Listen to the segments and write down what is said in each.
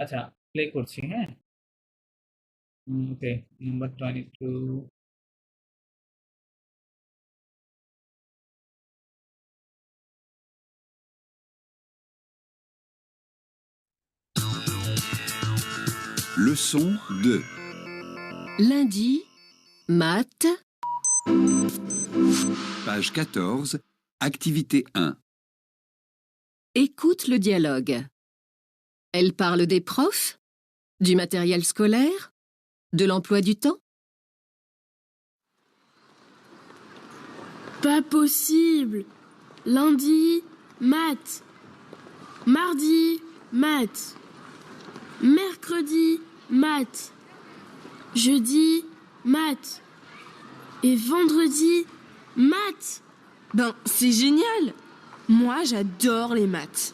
আচ্ছা, প্লে করছি, হ্যাঁ? ওকে, number 22। Leçon 2. Lundi, maths, Page 14. Activité 1. écoute le dialogue. Elle parle des profs, du matériel scolaire, de l'emploi du temps. Pas possible. Lundi, maths. Mardi, maths. Mercredi, maths. Jeudi, maths. Et vendredi, maths. Ben, c'est génial! Moi, j'adore les maths.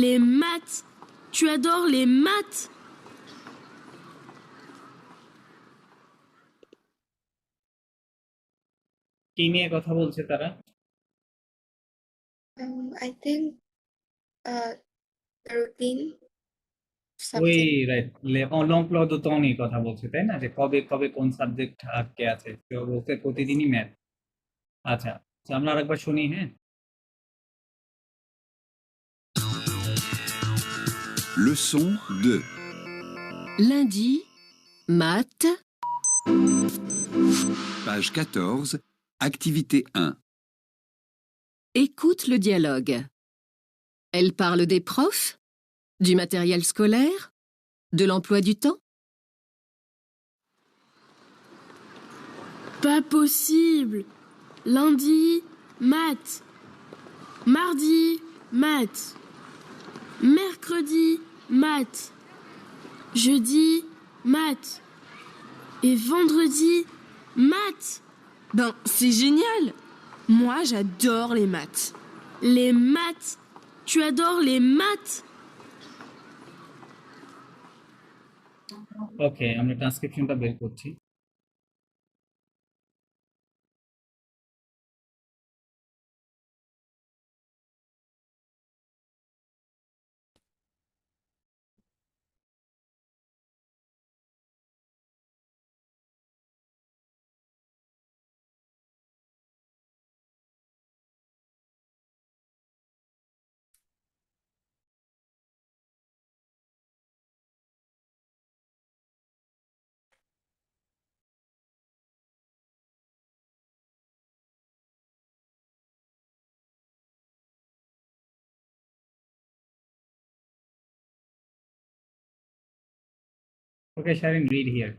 Les maths. Tu adores les maths? কি নিয়ে কথা বলছে তারা? I think routine ওই subject. Right, l'emploi du temps নিয়ে কথা বলছে, তাই না? যে কবে কবে কোন সাবজেক্ট আটকে আছে। তো বলছে প্রতিদিনই ম্যাথ। আচ্ছা, তো আমরা আরেকবার শুনি, হ্যাঁ? Leçon 2. Lundi, maths, Page 14. Activité 1. écoute le dialogue. Elle parle des profs, du matériel scolaire, de l'emploi du temps. Pas possible. Lundi, maths. Mardi, maths. Mercredi, maths. Jeudi, maths. Et vendredi, maths. Ben, c'est génial! Moi, j'adore les maths. Les maths. Tu adores les maths? ওকে, আমরা ট্রান্সক্রিপশনটা বের করছি। Okay, Sharon, read here.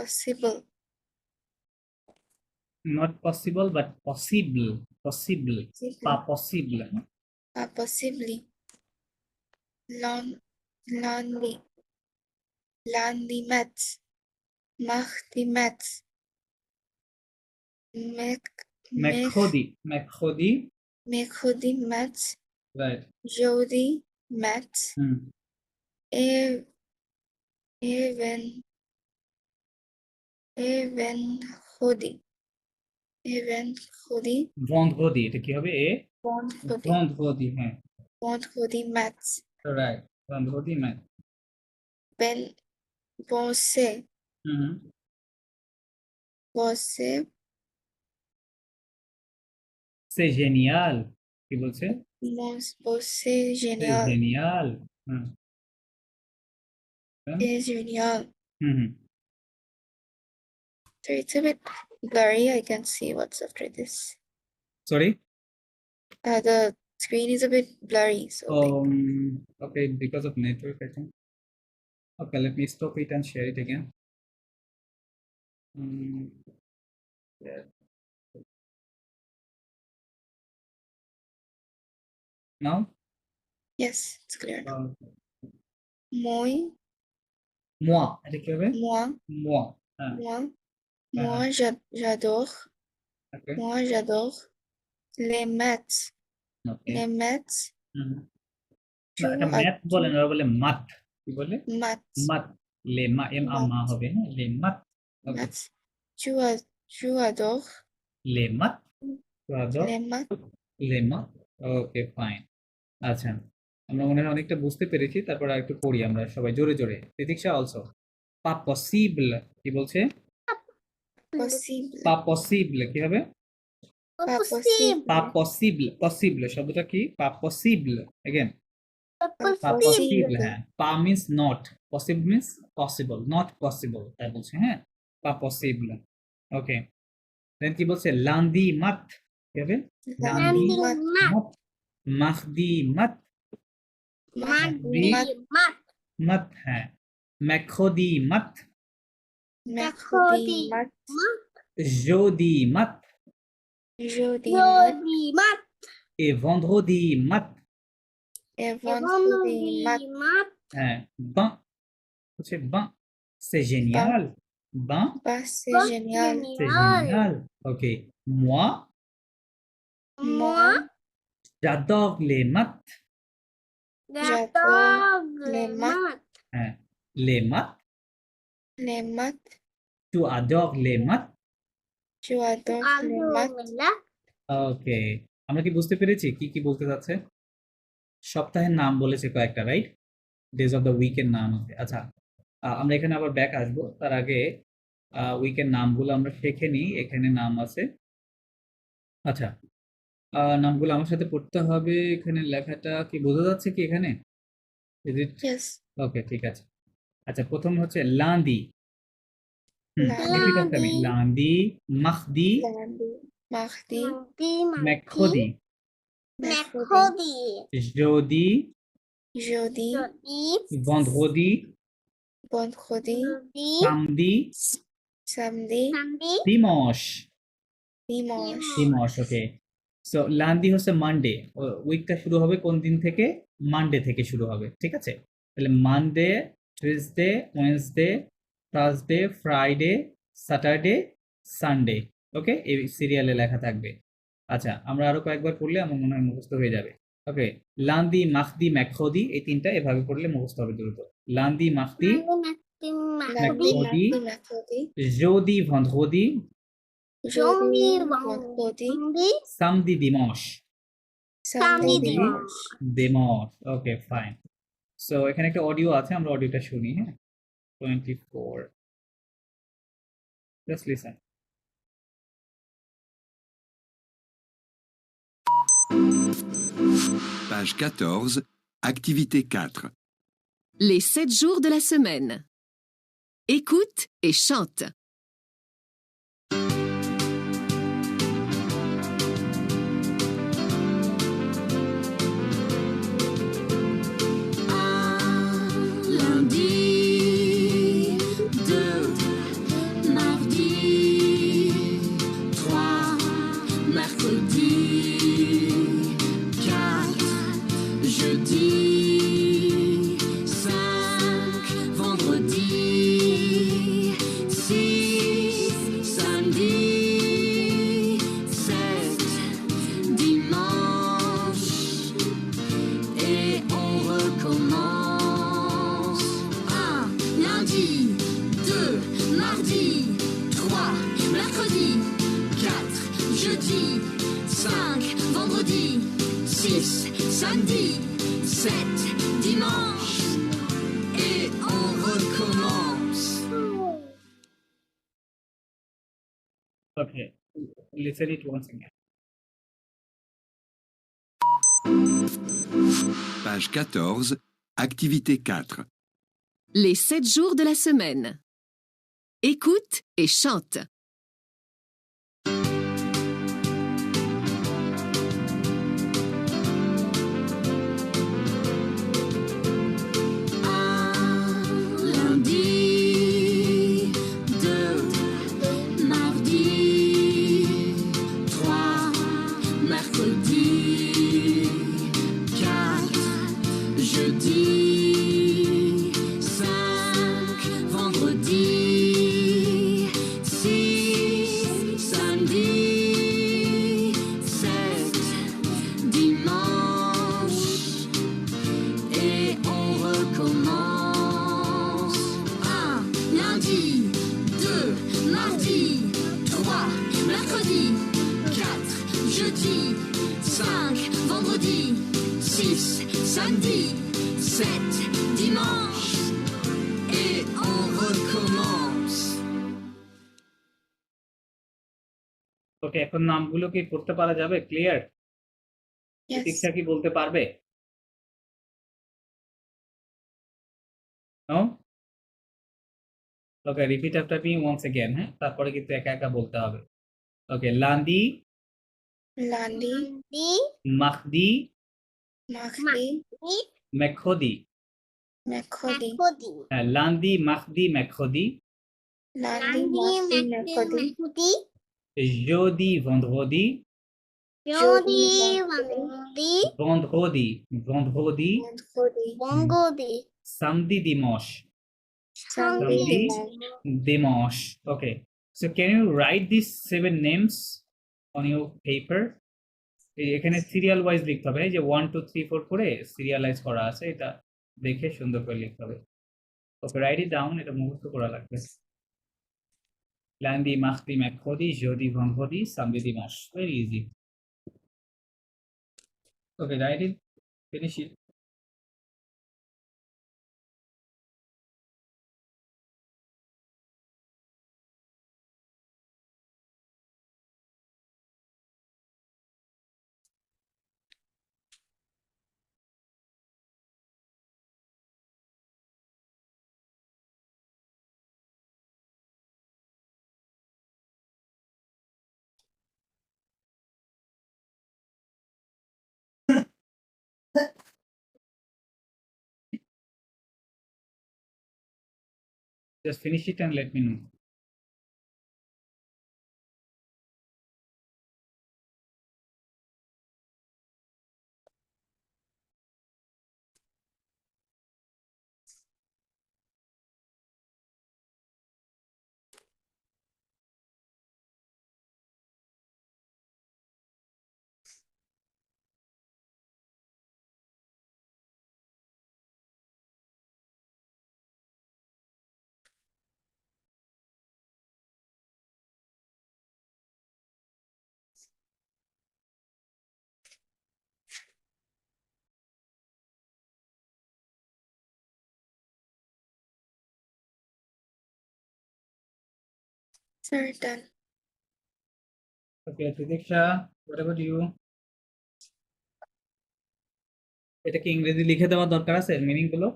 Possible. Not possible, but possible. Possible. Pas possible. Possibly. Learn the maths. Mach die maths. Mercredi. Mercredi. Mercredi maths. Right. Jeudi maths. Evenhoodi. Vendredi, এটা কি হবে? Vendredi, হ্যাঁ। Vendredi maths. Right. Vendredi math. Bosser. C'est génial. কি বলছে? Bosser C'est génial. génial. C'est génial. Hmm. So it's a bit blurry. I can see what's after this. Sorry? The screen is a bit blurry. So Okay, because of network, I think. Okay, let me stop it and share it again. Yeah. Now? yes, it's clear now. Moi. এটা কি হবে? Moi. Moi, j'adore. Okay. Moi, j'adore les maths. Okay. Les maths. এটা math বলে না, বলে math. কি বলে? Maths. Math. লে মা এম আ মা হবে না, লে মাথ। Maths. Tu adores. লে math. Tu adores les maths. les maths? Okay fine. আচ্ছা, আমরা মনে হয় অনেকটা বুঝতে পেরেছি। তারপর আরেকটু পড়ি আমরা সবাই জোরে জোরে। তিতিক্ষা অলসো। Pas possible কি বলছে? Possible. Pas possible কি হবে? Pas possible. Pas possible. Possible শব্দটা কি? Pas possible. Again. Pas Pas possible possible. হ্যাঁ। Pas means not. Possible means possible. Not possible তাই বলছে হ্যাঁ। Pas possible. ওকে। দেন কি বলছে? Lundi mat কি হবে? Lundi mat. mat. Mardi mat. Mardi mat. mat হ্যাঁ। Mercredi mat. Mercredi mat. Jeudi mat. Jeudi mat. Et vendredi mat. Et vendredi mat. হ্যাঁ। Ben হচ্ছে ben. C'est génial. Ben Bah, c'est génial. c'est génial. Ok. Moi Moi, j'adore les maths. j'adore les maths. হ্যাঁ। Les maths. Les maths. Tu adores les maths. Tu adores les maths. ওকে। আমরা কি বুঝতে পেরেছি কি কি বলতে যাচ্ছে? সপ্তাহের নাম বলেছে কয়েকটা, রাইট? ডেজ অফ দ্য উইকের নাম আছে। আচ্ছা, আমরা এখানে আবার ব্যাক আসবো। তার আগে উইকের নামগুলো আমরা শিখে নিই। এখানে নাম আছে। আচ্ছা, নামগুলো আমার সাথে পড়তে হবে। এখানে লেখাটা কি বোঝা যাচ্ছে কি এখানে? Is it? Yes. ওকে, ঠিক আছে। আচ্ছা, প্রথম হচ্ছে লান্দি। Lundi. Repeat after me. লান্দি, মাখদি, Lundi. Mardi. মেখদি, Mercredi. জোদি, Jeudi. ভেন্ড্রদি, Vendredi. সামদি, Samedi. দিমশ। Dimanche. দিমশ, ওকে। সো লান্দি হচ্ছে মানডে। উইকটা শুরু হবে কোন দিন থেকে? মানডে থেকে শুরু হবে, ঠিক আছে? তাহলে Monday, Tuesday, Wednesday, Thursday, Friday, Saturday, Sunday. Okay, এই সিরিয়ালে লেখা থাকবে। আচ্ছা, আমরা আরো কয়েকবার পড়লে আমার মনে হয় মুখস্থ হয়ে যাবে। ওকে, লান্দি, মাখদি, মেখদি, এই তিনটা এভাবে পড়লে মুখস্থ হবে দ্রুত। লান্দি, মাখদি, Lundi. Mercredi. Mardi. Mercredi. jeudi, vendredi, Jeudi. Vendredi. samedi, dimanche. Samedi. Dimanche. দিমশ। ওকে, ফাইন। সো এখানে একটা অডিও আছে, আমরা অডিওটা শুনি। হ্যাঁ, 24 just listen. Page 14, activité 4. Les 7 jours de la semaine. Écoute et chante. Lundi, 2, mardi, 3, mercredi, 4, jeudi, 5, vendredi, 6, samedi, 7, dimanche. Et on recommence. 1, lundi, 2, mardi, 3, mercredi, 4, jeudi, 5, vendredi, 6, samedi, 7, dimanche. Et on recommence. Okay, listen it once again. Page 14, activité 4. Les 7 jours de la semaine. Écoute et chante. Lundi, 2, mardi, 3, mercredi, 4, jeudi, 5, vendredi, 6, jeudi, 5, vendredi, 6, samedi, 7, dimanche, et on recommence. Okay, এখন নামগুলো কি করতে পারা যাবে? Clear? Yes. Pratiksha কি বলতে পারবে? No? Okay, repeat after me once again, হ্যাঁ? তারপরে কিন্তু একা একা বলতে হবে। ওকে, লান্দি, Landi, মাখদি, Mahdi, মেখদি। Mekhodi, হ্যাঁ, লান্দি, মাখদি, মেখদি, Landi, Mahdi, Mekhodi, jeudi, vendredi, Jodi, Mahdi, vendredi, vendredi, Mahdi, samedi, dimanche, Samedi, Samedi, dimanche. Okay, so can you write these 7 names on your paper? এখানে serial wise লিখতে হবে, এই যে 1 2 3 4 করে সিরিয়ালাইজ করা আছে, এটা দেখে সুন্দর করে লিখতে হবে। ওকে, রাইট ইট ডাউন, এটা মুখস্থ করা লাগবে। lundi, mardi, mercredi, jeudi, vendredi, samedi, dimanche. Very easy. Okay, write it, finish it. Just finish it and let me know. Sir, done. Okay, Pratiksha, what about you? এটা কি ইংরেজি লিখে দেওয়ার দরকার আছে মিনিং গুলো?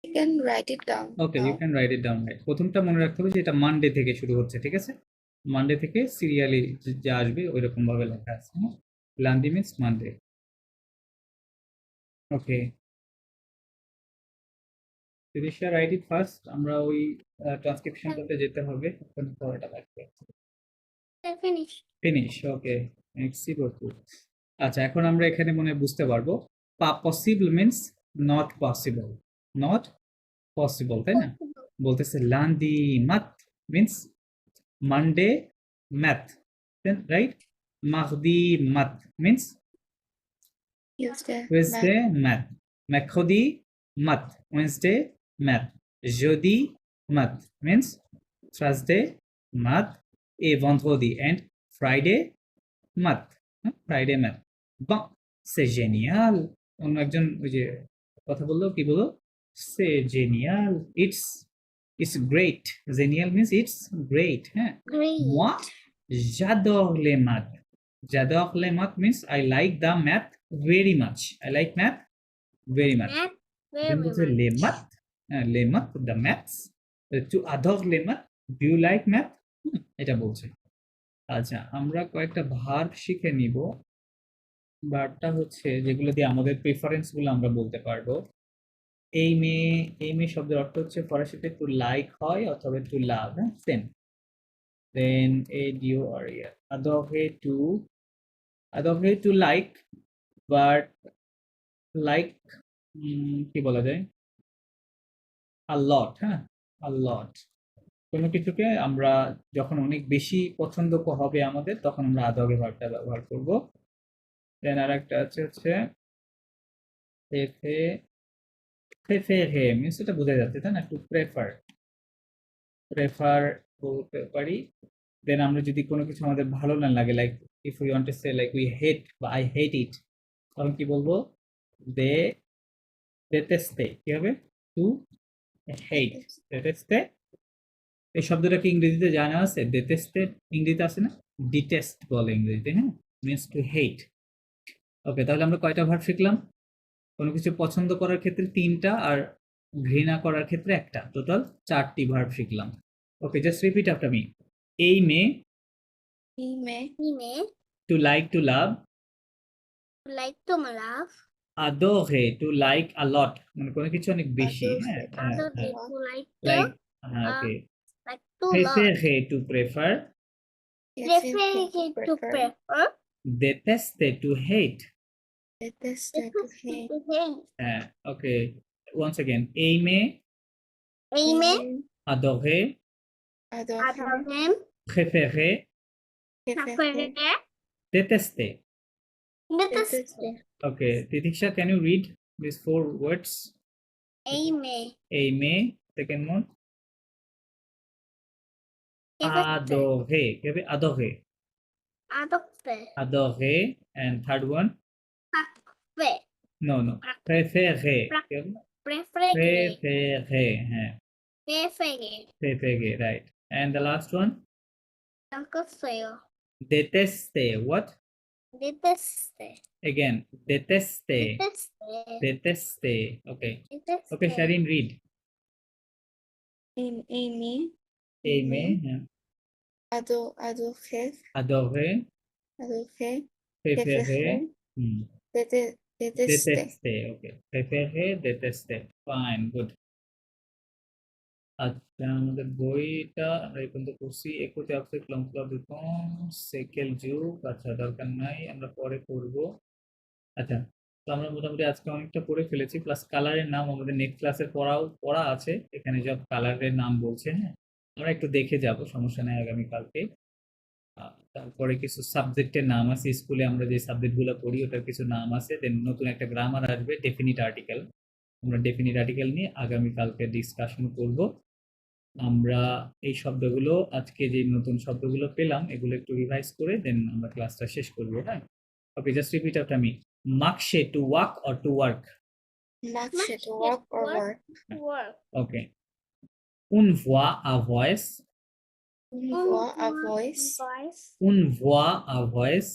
You can write it down. Okay, you now. Can write it down. Right, প্রথমটা মনে রাখতে হবে যে এটা মানডে থেকে শুরু হচ্ছে, ঠিক আছে? মানডে থেকে সিরিয়ালি যে আসবে ওই রকম ভাবে লেখা আছে। লান্ডি means Monday. Okay, Trisha, write it first. আমরা ওই ট্রান্সক্রিপশনটাতে যেতে হবে, ওখানে পড়াটা লাগবে। ফিনিশ, ওকে, নেক্সট বলবো। আচ্ছা, এখন আমরা এখানে মনে হয় বুঝতে পারবো possible means not possible, not possible, তাই না? বলতেছে লান্দি মাত মিন্স মানডে ম্যাথ, রাইট? মাখদি মাত means Tuesday, Tuesday math, mercredi math, Wednesday math, jeudi math means Thursday math, et vendredi and Friday math, Friday math. Bon, c'est génial. অন্য একজন ওই যে কথা বললো, কি বললো? C'est génial. It's great. Génial means it's great. হ্যাঁ? Moi, j'adore les maths. J'adore les maths means I like the math very much. I like math very much. Then we say les maths, the maths. To adore les maths, do you like math? এটা বলছে। আচ্ছা, আমরা কয়েকটা verb শিখে নিব। ভার্বটা হচ্ছে যেগুলো দিয়ে আমাদের প্রেফারেন্স গুলো আমরা বলতে পারবো। এই মেয়ে শব্দের অর্থ হচ্ছে ফরাসিতে টু লাইক হয় অথবা টু লাভ, হ্যাঁ, same. Then adorer, adorer to like, but like কি বলা যায়, a lot, হ্যাঁ, a lot। কোনো কিছুকে আমরা যখন অনেক বেশি পছন্দ হবে আমাদের, তখন আমরা আদরে ভার্বটা ব্যবহার করব। দেন আর একটা আছে হচ্ছে প্রেফারে মিন্স, এটা বোঝা যাচ্ছে তাই না, টু প্রেফার। প্রেফার বলতে পারি। দেন আমরা যদি কোনো কিছু আমাদের ভালো না লাগে, like if we want to say like we হেট বা আই হেট ইট, তখন কি বলবো? দে দেতেস্তে, কি হবে? টু হেট, দেতেস্তে। এই শব্দটা কি ইংরেজিতে জানা আছে? দেতেস্তে ইংরেজিতে আছে না? ডিটেস্ট বলে ইংরেজিতে, হ্যাঁ, মিনস টু হেট। ওকে, তাহলে আমরা কয়টা ভার্ব শিখলাম? কোনো কিছু পছন্দ করার ক্ষেত্রে 3টা, আর ঘৃণা করার ক্ষেত্রে 1টা, টোটাল 4টি ভার্ব শিখলাম। Okay, just repeat after me. এইমে, Ime. To like to love. Like to love. আদোরে, টু লাইক আ লট, মানে কোনো কিছু অনেক বেশি, হ্যাঁ হ্যাঁ হ্যাঁ, To like লাইক, হ্যাঁ ওকে। like to প্রেফেরে, টু প্রেফার। to prefer. দেতেস্তে, to hate. Deteste to hate. হ্যাঁ, ওকে, ওয়ান্স अगेन। এইমে, Aime. আদোরে, Adore. প্রেফেরে, Prefer. détester. Deteste. Okay, Titisha, can you read these 4 words? Aime. Aimer, second one. Adorer. क्या है? Adorer. Adopte. Adorer. And third one? Prefer. No, no. Préférer. क्या है? Prefer. Préférer. हाँ, Prefer. préférer, right. And the last one? Danke. Détester. What? Deteste. Again, détester. Deteste. Détester. Okay. Deteste. Okay, Sharin, read. Aime. Aimer. हाँ. Adorer. Adorer. Adorer. Préférer. Hmm. Deteste. Detester. Okay. Préférer, détester. Fine, good. আচ্ছা, আমাদের বইটা আমরা এই পর্যন্ত করছি। একুতে আপসে সেকেল যুগ, আচ্ছা দরকার নাই, আমরা পরে করব। আচ্ছা, তো আমরা মোটামুটি আজকে অনেকটা পড়ে ফেলেছি, প্লাস কালারের নাম আমাদের নেক্সট ক্লাসে পড়া আছে, এখানে সব কালারের নাম বলছে, হ্যাঁ, আমরা একটু দেখে যাব, সমস্যা নেই, আগামীকালকে। তারপরে কিছু সাবজেক্টের নাম আছে, স্কুলে আমরা যে সাবজেক্টগুলো পড়ি ওটার কিছু নাম আছে, দেন নতুন একটা গ্রামার আসবে, ডেফিনিট আর্টিকেল। আমরা ডেফিনিট আর্টিকেল নিয়ে আগামীকালকে ডিসকাশন করব। আমরা এই শব্দগুলো, আজকে যে নতুন শব্দগুলো পেলাম, এগুলো একটু রিভাইজ করে দেন আমরা ক্লাসটা শেষ করবো, হ্যাঁ। Okay, just repeat after me. মার্কশে, to walk or to work? Marche to walk or work. Okay. উন ভোয়া a voice. Une voix, a voice. উন ভোয়া a voice.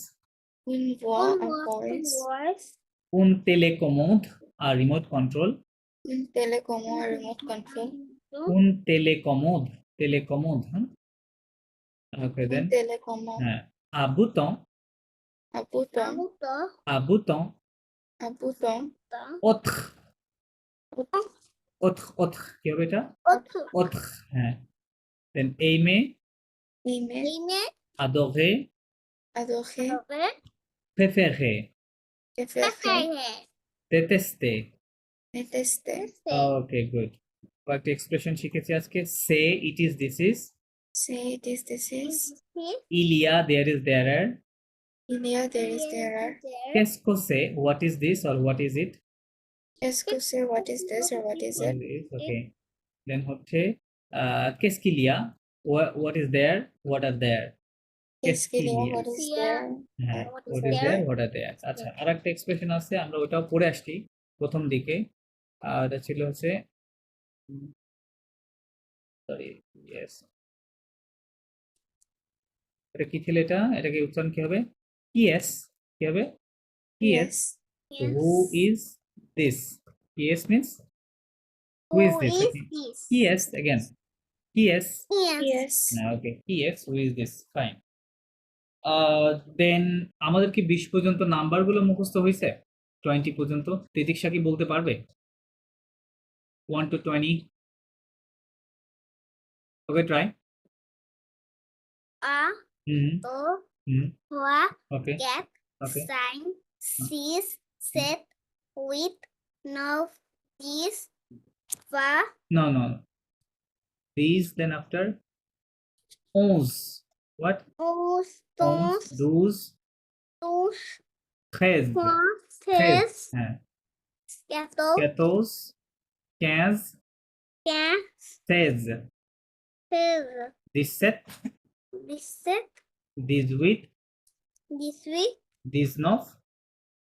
Une voix, a voice. উন télécommande à remote control. Une télécommande, a remote control. Un télécommande. Télécommande, hein? Okay, Une then. télécommande. À bouton. Un bouton. À bouton. Un bouton. Autre. Autre. কি হবে এটা? Autre. হ্যাঁ। Then aimer. Aimer. Adorer. Adorer. Préférer. Préférer. Détester. Détester. Okay, good. কয়েকটি expression শিখেছি আজকে। Say, it is, this is. Say it is, this is. Il y a, there is, there are. Il y a, there is, there are. Qu'est-ce que c'est? What is this or what is it? Qu'est-ce que c'est? What is this or what is it? Okay. Then হচ্ছে qu'est-ce qu'il y a? What is there? What are there? Qu'est-ce qu'il y a? What is there? হ্যাঁ, what is there? What are there? আচ্ছা, আরেকটা expression আছে, আমরা ওটাও পড়ে আসছি প্রথম দিকে। এটা ছিল হচ্ছে, সরি, ইয়েস, এটা কি ছিল? এটাকে উচ্চারণ কি হবে? Yes, কি হবে? Yes. Who is this? Yes means who is this? Okay. Yes, again. Yes. Yes. Okay. Yes, who is this? Fine. Then আমাদের কি 20 পর্যন্ত নাম্বারগুলো মুখস্থ হয়েছে? 20 পর্যন্ত তিতিক্ষা কি বলতে পারবে? 1 to 20. Okay, try. A, O, Hoa, Okay. Get, Okay. Sign, Sees, Set, With, Know, Is, Va, No. These, then after 11. What? Os, 11, Tons, 12, Tous, 13. Trois, 13. Tres, হ্যাঁ। Quatorze, 14, 15, Quinze, 16. Have. This set, This set. this with, This week. this not,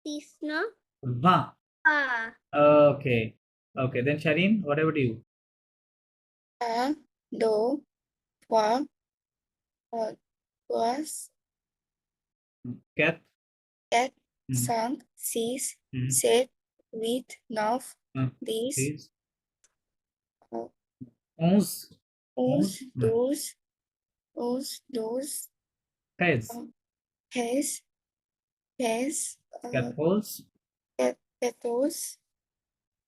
This no. va. Ah. Okay. Okay, then Shireen, what about you? Do, wa, was, Cat. cat, Mhm. sang, sees, Mhm. said, with, now, Uh, these, These. Uh, Onze. whose, Mhm. those, those, Has. has, Cat holes. those,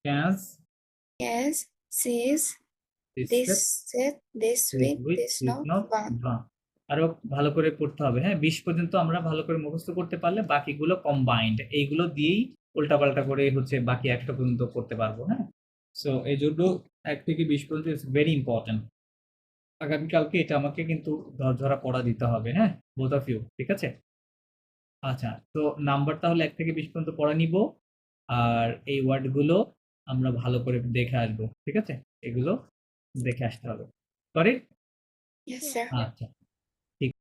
Has. yes, sees, This this set. set, this This with, with, this this not, not, one. va. আরো ভালো করে পড়তে হবে, হ্যাঁ 20 পর্যন্ত আমরা ভালো করে মুখস্থ করতে পারলে বাকিগুলো কম্বাইন্ড এইগুলো দিয়েই উল্টাপাল্টা করে হচ্ছে বাকি একটা পর্যন্ত করতে পারবো, হ্যাঁ। সো এই জন্য 1 থেকে 20 পর্যন্ত ইজ ভেরি ইম্পর্টেন্ট। আগামীকালকে এটা আমাকে কিন্তু ধরা পড়া দিতে হবে, হ্যাঁ, বোথ অফ ইউ, ঠিক আছে? আচ্ছা, তো নাম্বার তাহলে 1 থেকে 20 পর্যন্ত পড়া নিব, আর এই ওয়ার্ডগুলো আমরা ভালো করে দেখে আসবো, ঠিক আছে? এগুলো দেখে আসতে হবে, সরি। Yes, sir. আচ্ছা।